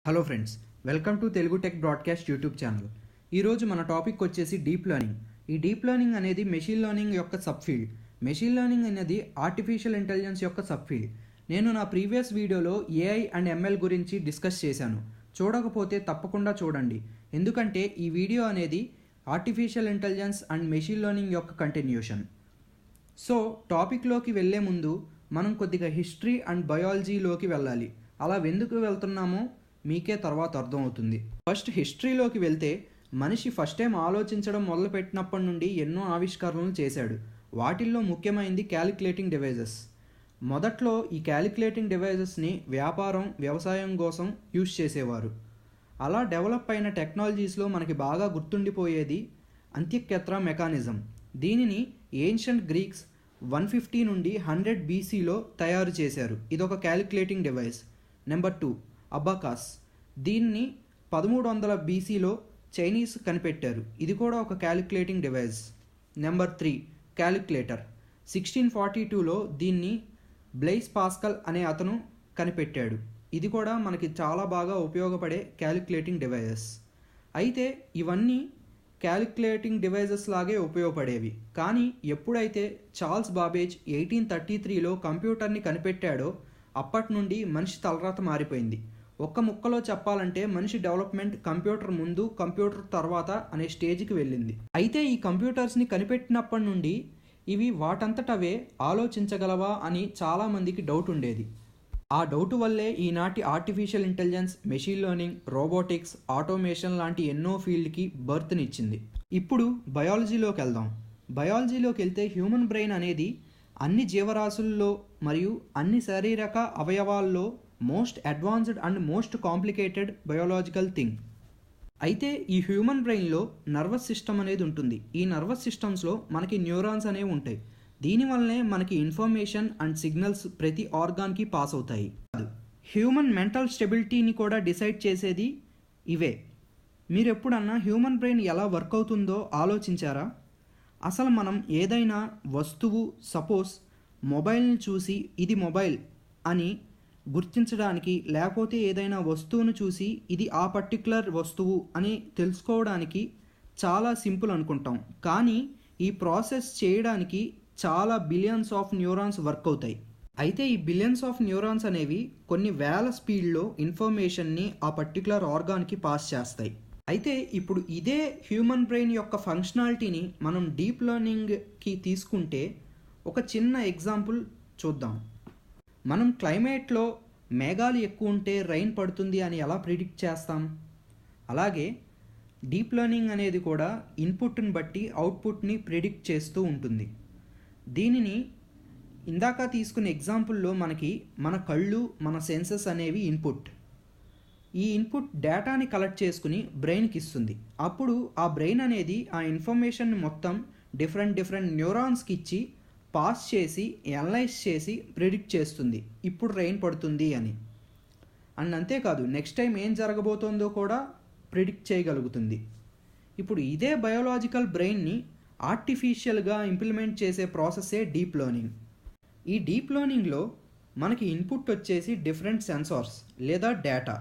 Hello friends, welcome to Telugu tech broadcast YouTube channel. ఈరోజు మన topic వచ్చేసి డీప్ లెర్నింగ్. ఈ డీప్ లెర్నింగ్ అనేది మెషిన్ లెర్నింగ్ యొక్క సబ్ ఫీల్డ్. మెషిన్ లెర్నింగ్ అనేది ఆర్టిఫిషియల్ ఇంటెలిజెన్స్ యొక్క సబ్ ఫీల్డ్. నేను నా ప్రీవియస్ వీడియోలో ఏఐ అండ్ ఎంఎల్ గురించి డిస్కస్ చేశాను. చూడకపోతే తప్పకుండా చూడండి, ఎందుకంటే ఈ వీడియో అనేది artificial intelligence and machine learning యొక్క కంటిన్యూషన్. సో టాపిక్లోకి వెళ్ళే ముందు మనం కొద్దిగా హిస్టరీ అండ్ బయాలజీలోకి వెళ్ళాలి. అలా ఎందుకు వెళ్తున్నామో మీకే తర్వాత అర్థమవుతుంది. ఫస్ట్ హిస్టరీలోకి వెళ్తే, మనిషి ఫస్ట్ టైం ఆలోచించడం మొదలుపెట్టినప్పటి నుండి ఎన్నో ఆవిష్కరణలు చేశాడు. వాటిల్లో ముఖ్యమైనది క్యాలిక్యులేటింగ్ డివైజెస్. మొదట్లో ఈ క్యాలిక్యులేటింగ్ డివైజెస్ని వ్యాపారం, వ్యవసాయం కోసం యూజ్ చేసేవారు. అలా డెవలప్ అయిన టెక్నాలజీస్లో మనకి బాగా గుర్తుండిపోయేది అంత్యక్షత్ర మెకానిజం. దీనిని ఏన్షియంట్ గ్రీక్స్ 150 నుండి 100 BCలో తయారు చేశారు. ఇదొక క్యాలిక్యులేటింగ్ డివైస్. Number 2, abacus. దీన్ని 1300 BCలో చైనీస్ కనిపెట్టారు. ఇది కూడా ఒక క్యాలిక్యులేటింగ్ డివైస్. Number 3, calculator. 1642లో దీన్ని బ్లైస్ పాస్కల్ అనే అతను కనిపెట్టాడు. ఇది కూడా మనకి చాలా బాగా ఉపయోగపడే క్యాలిక్యులేటింగ్ డివైజెస్. అయితే ఇవన్నీ క్యాలిక్యులేటింగ్ డివైజెస్ లాగే ఉపయోగపడేవి. కానీ ఎప్పుడైతే చార్ల్స్ బాబేజ్ 1833లో కంప్యూటర్ని కనిపెట్టాడో అప్పటి నుండి మనిషి తలరాత మారిపోయింది. ఒక్క ముక్కలో చెప్పాలంటే మనిషి డెవలప్మెంట్ కంప్యూటర్ ముందు, కంప్యూటర్ తర్వాత అనే స్టేజ్కి వెళ్ళింది. అయితే ఈ కంప్యూటర్స్ని కనిపెట్టినప్పటి నుండి ఇవి వాటంతటవే ఆలోచించగలవా అని చాలామందికి డౌట్ ఉండేది. ఆ డౌట్ వల్లే ఈనాటి artificial intelligence, machine learning, robotics, automation లాంటి ఎన్నో ఫీల్డ్కి బర్త్నిచ్చింది. ఇప్పుడు బయాలజీలోకి వెళ్దాం. బయాలజీలోకి వెళ్తే హ్యూమన్ బ్రెయిన్ అనేది అన్ని జీవరాశుల్లో మరియు అన్ని శారీరక అవయవాల్లో most advanced and most complicated biological thing. అయితే ఈ హ్యూమన్ బ్రెయిన్లో నర్వస్ సిస్టమ్ అనేది ఉంటుంది. ఈ నర్వస్ సిస్టమ్స్లో మనకి న్యూరాన్స్ అనేవి ఉంటాయి. దీనివల్లనే మనకి ఇన్ఫర్మేషన్ అండ్ సిగ్నల్స్ ప్రతి ఆర్గాన్కి పాస్ అవుతాయి. హ్యూమన్ మెంటల్ స్టెబిలిటీని కూడా డిసైడ్ చేసేది ఇవే. మీరు ఎప్పుడన్నా హ్యూమన్ బ్రెయిన్ ఎలా వర్క్ అవుతుందో ఆలోచించారా? అసలు మనం ఏదైనా వస్తువు, సపోజ్ మొబైల్ని చూసి ఇది మొబైల్ అని గుర్తించడానికి, లేకపోతే ఏదైనా వస్తువును చూసి ఇది ఆ పర్టిక్యులర్ వస్తువు అని తెలుసుకోవడానికి చాలా సింపుల్ అనుకుంటాం. కానీ ఈ ప్రాసెస్ చేయడానికి చాలా బిలియన్స్ ఆఫ్ న్యూరాన్స్ వర్క్ అవుతాయి. అయితే ఈ బిలియన్స్ ఆఫ్ న్యూరాన్స్ అనేవి కొన్ని వేల స్పీడ్లో ఇన్ఫర్మేషన్ని ఆ పర్టిక్యులర్ ఆర్గాన్కి పాస్ చేస్తాయి. అయితే ఇప్పుడు ఇదే హ్యూమన్ బ్రెయిన్ యొక్క ఫంక్షనాలిటీని మనం డీప్ లెర్నింగ్కి తీసుకుంటే ఒక చిన్న ఎగ్జాంపుల్ చూద్దాం. మనం క్లైమేట్లో మేఘాలు ఎక్కువ ఉంటే రైన్ పడుతుంది అని ఎలా ప్రిడిక్ట్ చేస్తాం? అలాగే డీప్ లెర్నింగ్ అనేది కూడా ఇన్పుట్ని బట్టి అవుట్పుట్ని ప్రిడిక్ట్ చేస్తూ ఉంటుంది. దీనిని ఇందాక తీసుకున్న ఎగ్జాంపుల్లో మనకి మన కళ్ళు, మన సెన్సెస్ అనేవి ఇన్పుట్. ఈ ఇన్పుట్ డేటాని కలెక్ట్ చేసుకుని బ్రెయిన్కి ఇస్తుంది. అప్పుడు ఆ బ్రెయిన్ అనేది ఆ ఇన్ఫర్మేషన్ మొత్తం డిఫరెంట్ న్యూరాన్స్కి ఇచ్చి పాస్ చేసి, అనలైజ్ చేసి ప్రిడిక్ట్ చేస్తుంది ఇప్పుడు రెయిన్ పడుతుంది అని. అండ్ అంతేకాదు, నెక్స్ట్ టైం ఏం జరగబోతోందో కూడా ప్రిడిక్ట్ చేయగలుగుతుంది. ఇప్పుడు ఇదే బయోలాజికల్ బ్రెయిన్ని ఆర్టిఫిషియల్గా ఇంప్లిమెంట్ చేసే ప్రాసెస్సే డీప్ లెర్నింగ్. ఈ డీప్ లెర్నింగ్లో మనకి ఇన్పుట్ వచ్చేసి డిఫరెంట్ సెన్సార్స్ లేదా డేటా,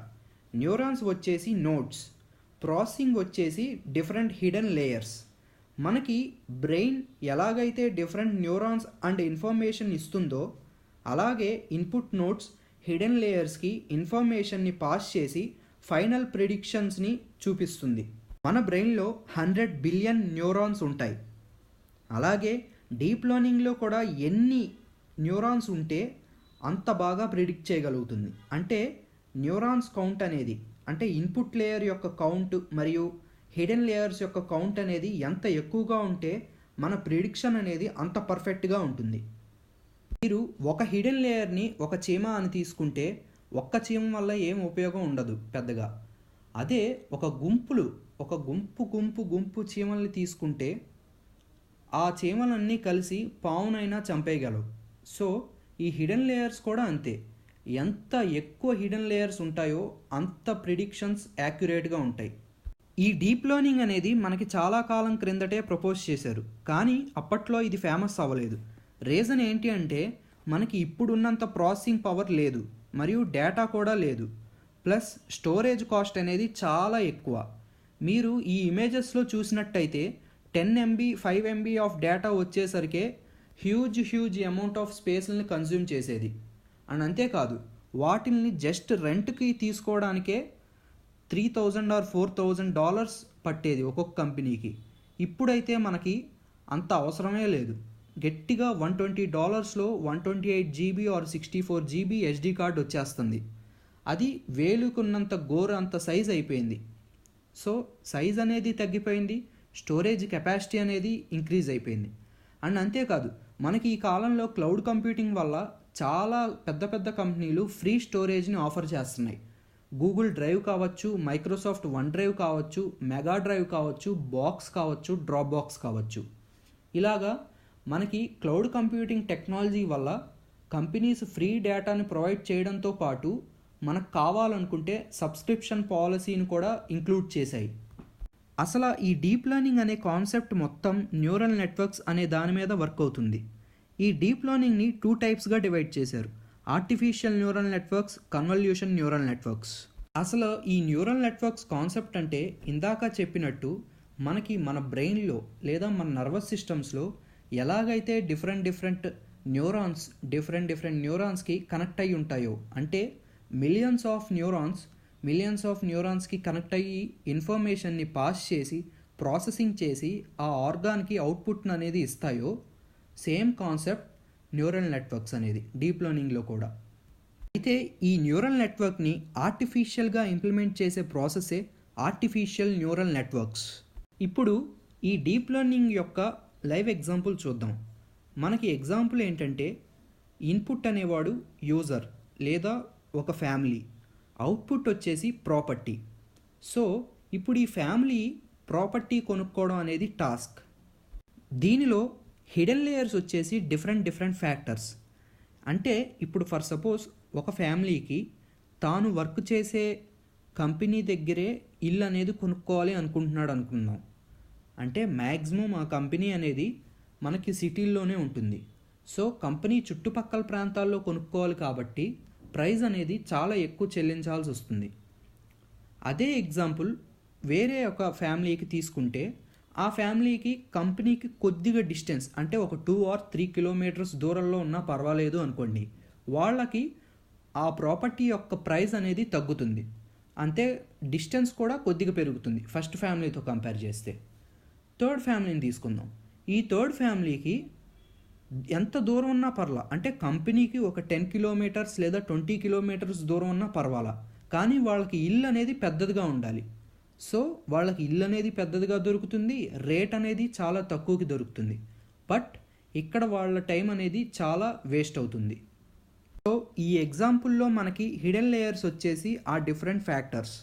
న్యూరాన్స్ వచ్చేసి నోడ్స్, ప్రాసెసింగ్ వచ్చేసి డిఫరెంట్ హిడెన్ లేయర్స్. మనకి బ్రెయిన్ ఎలాగైతే డిఫరెంట్ న్యూరాన్స్ అండ్ ఇన్ఫర్మేషన్ ఇస్తుందో, అలాగే ఇన్పుట్ నోడ్స్ హిడెన్ లేయర్స్కి ఇన్ఫర్మేషన్ని పాస్ చేసి ఫైనల్ ప్రిడిక్షన్స్ని చూపిస్తుంది. మన బ్రెయిన్లో 100 బిలియన్ న్యూరాన్స్ ఉంటాయి. అలాగే డీప్ లెర్నింగ్లో కూడా ఎన్ని న్యూరాన్స్ ఉంటే అంత బాగా ప్రిడిక్ట్ చేయగలుగుతుంది. అంటే న్యూరాన్స్ కౌంట్ అనేది, అంటే ఇన్పుట్ లేయర్ యొక్క కౌంట్ మరియు హిడెన్ లేయర్స్ యొక్క కౌంట్ అనేది ఎంత ఎక్కువగా ఉంటే మన ప్రిడిక్షన్ అనేది అంత పర్ఫెక్ట్గా ఉంటుంది. మీరు ఒక హిడెన్ లేయర్ని ఒక చీమ అని తీసుకుంటే ఒక్క చీమ వల్ల ఏం ఉపయోగం ఉండదు పెద్దగా. అదే ఒక గుంపు చీమల్ని తీసుకుంటే ఆ చీమలన్నీ కలిసి పావునైనా చంపేయగలవు. సో ఈ హిడెన్ లేయర్స్ కూడా అంతే. ఎంత ఎక్కువ హిడెన్ లేయర్స్ ఉంటాయో అంత ప్రిడిక్షన్స్ యాక్యురేట్గా ఉంటాయి. ఈ డీప్ లెర్నింగ్ అనేది మనకి చాలా కాలం క్రిందటే ప్రపోజ్ చేశారు, కానీ అప్పట్లో ఇది ఫేమస్ అవ్వలేదు. రీజన్ ఏంటి అంటే మనకి ఇప్పుడున్నంత ప్రాసెసింగ్ పవర్ లేదు మరియు డేటా కూడా లేదు. ప్లస్ స్టోరేజ్ కాస్ట్ అనేది చాలా ఎక్కువ. మీరు ఈ ఇమేజెస్లో చూసినట్టయితే 10 MB 5 MB ఆఫ్ డేటా వచ్చేసరికే హ్యూజ్ అమౌంట్ ఆఫ్ స్పేస్ని కన్జ్యూమ్ చేసేది. అండ్ అంతేకాదు వాటిల్ని జస్ట్ రెంట్కి తీసుకోవడానికే $3,000 or $4,000 పట్టేది ఒక్కొక్క కంపెనీకి. ఇప్పుడైతే మనకి అంత అవసరమే లేదు. గట్టిగా $120లో 128 GB or 64 GB SD card వచ్చేస్తుంది. అది వేలుకున్నంత అంత సైజ్ అయిపోయింది. సో సైజ్ అనేది తగ్గిపోయింది, స్టోరేజ్ కెపాసిటీ అనేది ఇంక్రీజ్ అయిపోయింది. అండ్ అంతేకాదు మనకి ఈ కాలంలో క్లౌడ్ కంప్యూటింగ్ వల్ల చాలా పెద్ద కంపెనీలు ఫ్రీ స్టోరేజ్ని ఆఫర్ చేస్తున్నాయి. గూగుల్ డ్రైవ్ కావచ్చు, మైక్రోసాఫ్ట్ వన్ డ్రైవ్ కావచ్చు, మెగా డ్రైవ్ కావచ్చు, బాక్స్ కావచ్చు, డ్రాప్ బాక్స్ కావచ్చు. ఇలాగా మనకి క్లౌడ్ కంప్యూటింగ్ టెక్నాలజీ వల్ల కంపెనీస్ ఫ్రీ డేటాని ప్రొవైడ్ చేయడంతో పాటు మనకు కావాలనుకుంటే సబ్స్క్రిప్షన్ పాలసీని కూడా ఇంక్లూడ్ చేశాయి. అసలు ఈ డీప్ లెర్నింగ్ అనే కాన్సెప్ట్ మొత్తం న్యూరల్ నెట్వర్క్స్ అనే దాని మీద వర్క్ అవుతుంది. ఈ డీప్ లెర్నింగ్ని 2 టైప్స్గా డివైడ్ చేశారు: artificial neural networks, convolution neural networks. అసలు ఈ న్యూరల్ నెట్వర్క్స్ కాన్సెప్ట్ అంటే ఇందాక చెప్పినట్టు మనకి మన బ్రెయిన్లో లేదా మన నర్వస్ సిస్టమ్స్లో ఎలాగైతే డిఫరెంట్ న్యూరాన్స్కి కనెక్ట్ అయ్యి ఉంటాయో, అంటే మిలియన్స్ ఆఫ్ న్యూరాన్స్కి కనెక్ట్ అయ్యి ఇన్ఫర్మేషన్ని పాస్ చేసి ప్రాసెసింగ్ చేసి ఆ ఆర్గాన్కి అవుట్పుట్ అనేది ఇస్తాయో, సేమ్ కాన్సెప్ట్ న్యూరల్ నెట్వర్క్స్ అనేది డీప్ లెర్నింగ్లో కూడా. అయితే ఈ న్యూరల్ నెట్వర్క్ని ఆర్టిఫిషియల్గా ఇంప్లిమెంట్ చేసే ప్రాసెసే ఆర్టిఫిషియల్ న్యూరల్ నెట్వర్క్స్. ఇప్పుడు ఈ డీప్ లెర్నింగ్ యొక్క లైవ్ ఎగ్జాంపుల్ చూద్దాం. మనకి ఎగ్జాంపుల్ ఏంటంటే, ఇన్పుట్ అనేవాడు యూజర్ లేదా ఒక ఫ్యామిలీ, అవుట్పుట్ వచ్చేసి ప్రాపర్టీ. సో ఇప్పుడు ఈ ఫ్యామిలీ ప్రాపర్టీ కొనుక్కోవడం అనేది టాస్క్. దీనిలో హిడెన్ లేయర్స్ వచ్చేసి డిఫరెంట్ ఫ్యాక్టర్స్. అంటే ఇప్పుడు ఫర్ సపోజ్ ఒక ఫ్యామిలీకి తాను వర్క్ చేసే కంపెనీ దగ్గరే ఇల్లు అనేది కొనుక్కోవాలి అనుకుంటున్నాడు అనుకుందాం. అంటే మ్యాక్సిమం ఆ కంపెనీ అనేది మనకి సిటీల్లోనే ఉంటుంది. సో కంపెనీ చుట్టుపక్కల ప్రాంతాల్లో కొనుక్కోవాలి కాబట్టి ప్రైస్ అనేది చాలా ఎక్కువ చెల్లించాల్సి వస్తుంది. అదే ఎగ్జాంపుల్ వేరే ఒక ఫ్యామిలీకి తీసుకుంటే, ఆ ఫ్యామిలీకి కంపెనీకి కొద్దిగా డిస్టెన్స్, అంటే ఒక 2 or 3 kilometers దూరంలో ఉన్నా పర్వాలేదు అనుకోండి, వాళ్ళకి ఆ ప్రాపర్టీ యొక్క ప్రైస్ అనేది తగ్గుతుంది. అంతే డిస్టెన్స్ కూడా కొద్దిగా పెరుగుతుంది ఫస్ట్ ఫ్యామిలీతో కంపేర్ చేస్తే. థర్డ్ ఫ్యామిలీని తీసుకుందాం. ఈ థర్డ్ ఫ్యామిలీకి ఎంత దూరం ఉన్నా పర్లా, అంటే కంపెనీకి ఒక 10 kilometers లేదా 20 kilometers దూరం ఉన్నా పర్వాలా, కానీ వాళ్ళకి ఇల్లు అనేది పెద్దదిగా ఉండాలి. సో వాళ్ళకి ఇల్లు అనేది పెద్దదిగా దొరుకుతుంది, రేట్ అనేది చాలా తక్కువకి దొరుకుతుంది. బట్ ఇక్కడ వాళ్ళ టైం అనేది చాలా వేస్ట్ అవుతుంది. సో ఈ ఎగ్జాంపుల్లో మనకి హిడెన్ లేయర్స్ వచ్చేసి ఆ డిఫరెంట్ ఫ్యాక్టర్స్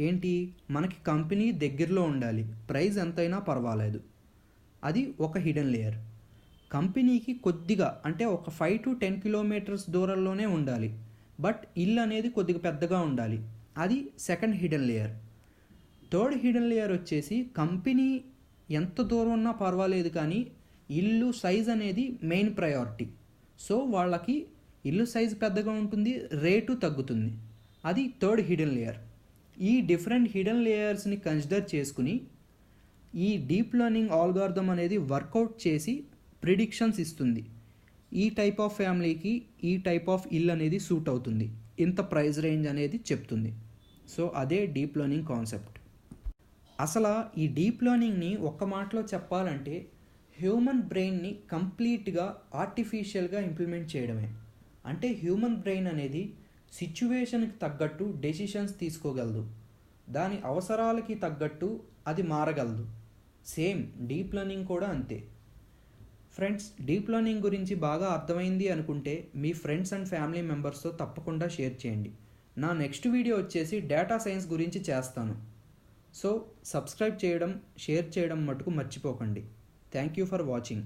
ఏంటి, మనకి కంపెనీ దగ్గరలో ఉండాలి, ప్రైస్ ఎంతైనా పర్వాలేదు, అది ఒక హిడెన్ లేయర్. కంపెనీకి కొద్దిగా అంటే ఒక 5 to 10 kilometers దూరంలోనే ఉండాలి, బట్ ఇల్లు అనేది కొద్దిగా పెద్దగా ఉండాలి, అది second hidden layer. Third hidden layer వచ్చేసి కంపెనీ ఎంత దూరం ఉన్నా పర్వాలేదు కానీ ఇల్లు సైజ్ అనేది మెయిన్ ప్రయారిటీ. సో వాళ్ళకి ఇల్లు సైజ్ పెద్దగా ఉంటుంది, రేటు తగ్గుతుంది, అది థర్డ్ హిడెన్ లేయర్. ఈ డిఫరెంట్ హిడెన్ లేయర్స్ని కన్సిడర్ చేసుకుని ఈ డీప్ లెర్నింగ్ ఆల్గారిథం అనేది వర్కౌట్ చేసి ప్రిడిక్షన్స్ ఇస్తుంది. ఈ టైప్ ఆఫ్ ఫ్యామిలీకి ఈ టైప్ ఆఫ్ ఇల్లు అనేది సూట్ అవుతుంది, ఇంత ప్రైస్ రేంజ్ అనేది చెప్తుంది. సో అదే డీప్ లెర్నింగ్ కాన్సెప్ట్. అసలు ఈ డీప్ లెర్నింగ్ని ఒక్క మాటలో చెప్పాలంటే హ్యూమన్ బ్రెయిన్ని కంప్లీట్గా ఆర్టిఫిషియల్గా ఇంప్లిమెంట్ చేయడమే. అంటే హ్యూమన్ బ్రెయిన్ అనేది సిచ్యువేషన్కి తగ్గట్టు డెసిషన్స్ తీసుకోగలదు, దాని అవసరాలకి తగ్గట్టు అది మారగలదు. సేమ్ డీప్ లెర్నింగ్ కూడా అంతే. ఫ్రెండ్స్, డీప్ లెర్నింగ్ గురించి బాగా అర్థమైంది అనుకుంటే మీ ఫ్రెండ్స్ అండ్ ఫ్యామిలీ మెంబర్స్తో తప్పకుండా షేర్ చేయండి. నా నెక్స్ట్ వీడియో వచ్చేసి డేటా సైన్స్ గురించి చేస్తాను. సో సబ్స్క్రైబ్ చేయడం, షేర్ చేయడం మటుకు మర్చిపోకండి. Thank you for watching.